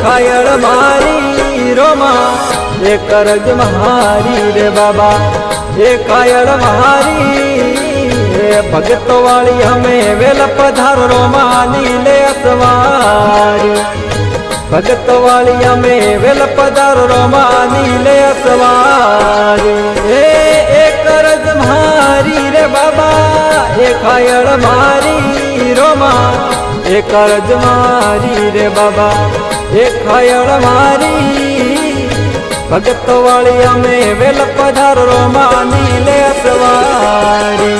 खायल मारी रोमा ए करज महारी रे बाबा ए खायल मारी भगत वाली हमें वेल पधार रोमा नीले असवारी भगत वाली हमें वेल पधार रोमा नीले असवारी ए करज मारी रे बाबा ए खायल मारी रोमा ए करज मारी रे बाबा ए खायल मारी भगत वाली हमें वेल पधार रोमा नीले असवारी।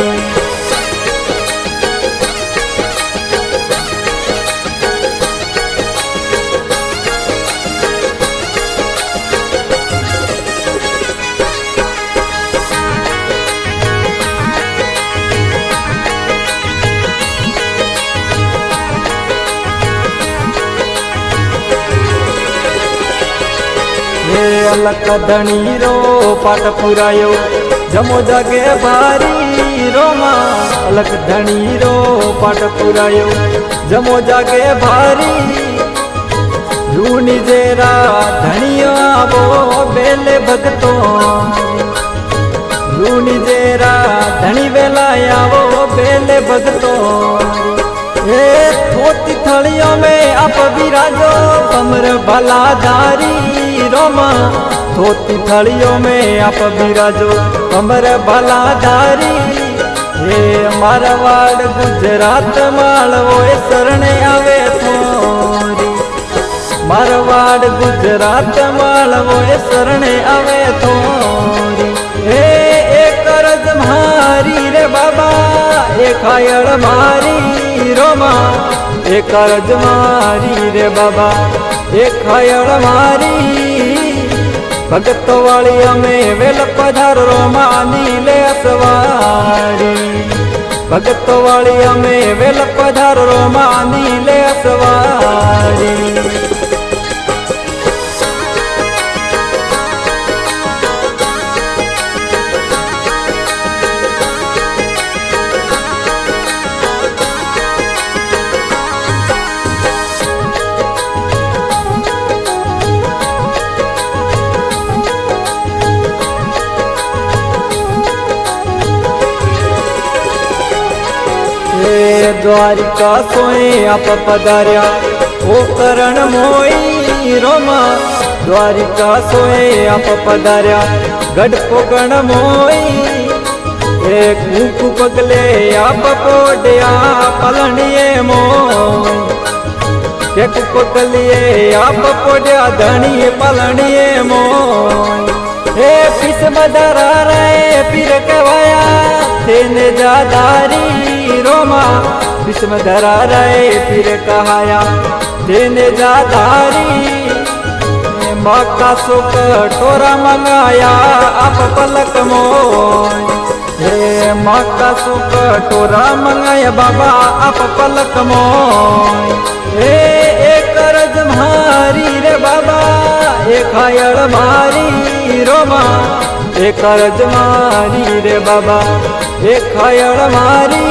अलक धनी रो पाट पुरायो जमो जागे भारी रोमा अलक धनी रो पाट पुरायो जमो जागे भारी रूनी जेरा धनिया वो बेले भगतो रूनी जेरा धनी वेलाया वो बेले भगतो ए थोती थलियों में आप विराजो कमर भलाधारी रोमा धोती थलियों में आप विराजो कमर भलाधारी हे मारवाड़ गुजरात मालवो शरणे आवे थोरी मारवाड़ गुजरात मालवो शरणे आवे थोरी हे करज मारी रे बाबा ए खायल मारी रोमा ए करज मारी रे बाबा ए खायल मारी भगत वाली हमें वेल पधार रोमा नीले असवारी भगत वाली हमें वेल पधार रोमा नीले असवारी। द्वारिका सोए आप पधार्या ओ करण मोई रोमा द्वारिका सोए आप पधार्या गढ़ पोगण मोई एक कुंकु पगले आप पोड्या पलनिए मोई एक पगलिए आप पोड्या धनी पलनिए मोई ए पिस मदरा रे पीर कवाया तेने जादारी रोमा विस्म धरा रहे फिर कहाया तेने जादारी माँ का सुख टोरा मंगाया आप पलक मोय हे माँ का सुख टोरा मंगाया बाबा आप पलक मोय हे करज मारी रे बाबा ए खायल मारी रोमा ए करज मारी रे बाबा ए खायल मारी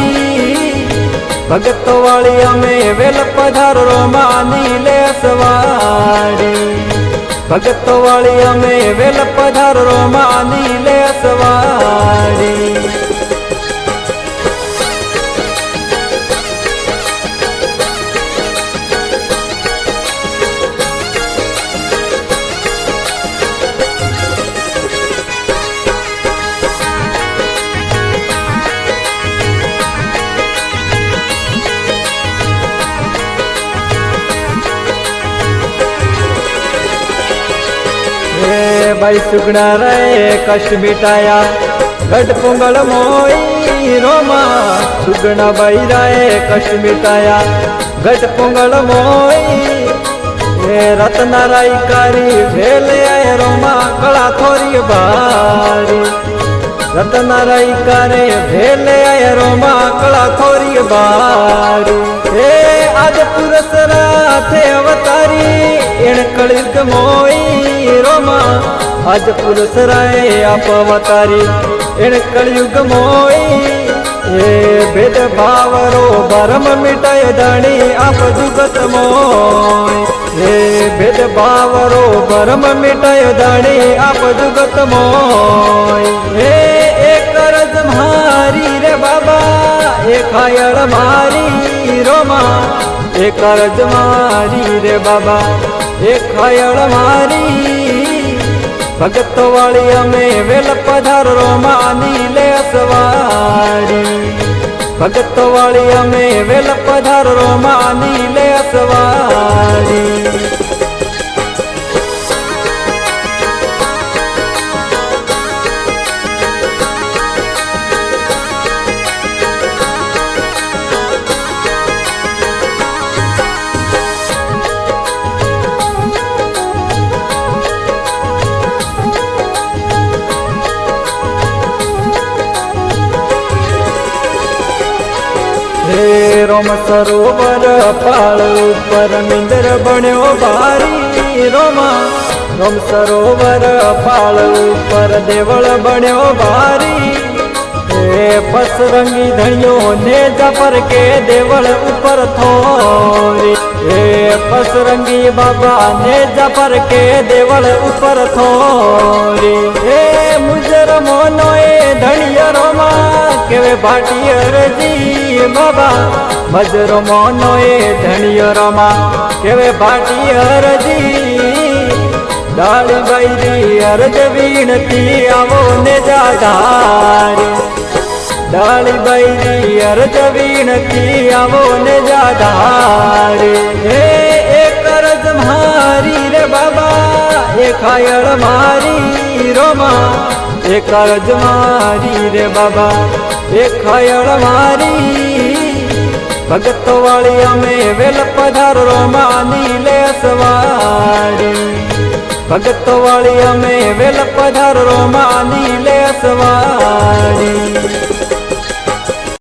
भगत वाली हमें वेल पधार रोमा नीले असवारी भगत वाली हमें वेल पधार रोमा नीले असवारी। भाई सुगना रे कष्ट मिटाया गढ़ पोंगल मोई रोमा सुगना भाई रे कष्ट मिटाया गढ़ पोंगल मोई रत्ना राई कारी भेले आए रोमा कला थोरी भारी रत्ना राई करे भेले आए रोमा कला थोरी भारी आज पुरुष राथे अवतारी इन कलिक मोई रोमा आज पुरुष राय आप अवतारी इन कलयुग मोई भेद भाव रो भरम मिटाए धणी आप जुगत मोई। હે ભેદભાવ રો ભરમ મિટાય ધણી આપ જગત મોય હે એક રજ મારી રે બાબા એક ખાયળ મારી રોમા એક રજ મારી રે બાબા એક ખાયળ મારી ભગત વાળી અમે વેલ પધાર રોમા નીલે અસવારી ભગત વાળી અમે વેલ પધાર રોમા નીલે અસવારી હે રોમ સરોવર પાળ ઉપર મિંદર બન્યો ભારી રોમા રોમ સરોવર પાળ ઉપર દેવળ બન્યો ભારી હે પસરંગી ધણિયો ને જપર કે દેવળ ઉપર થોરી હે પસરંગી બાબા ને જપર કે દેવળ ઉપર થોરી હે મુજર મોનો એ ધણિયો રોમા કેવે ભાટી અરજી બાબા મજરો મોનો એ ધણિયો રમા કેવે ભાટી અરજી ડાળી બૈરી અરજ વીણતી આવો ને જાધારે ડાળી બૈરી અરજ વીણતી આવો ને જાધારે હે એક અરજ મારી રે બાબા એક ખાયળ મારી રોમા એક અરજ મારી રે બાબા એક ખાયળ મારી ભગત વાળી અમે વેલ પધાર રોમા નીલે અસવારી ભગત વાળી અમે વેલ પધાર રોમા નીલે અસવારી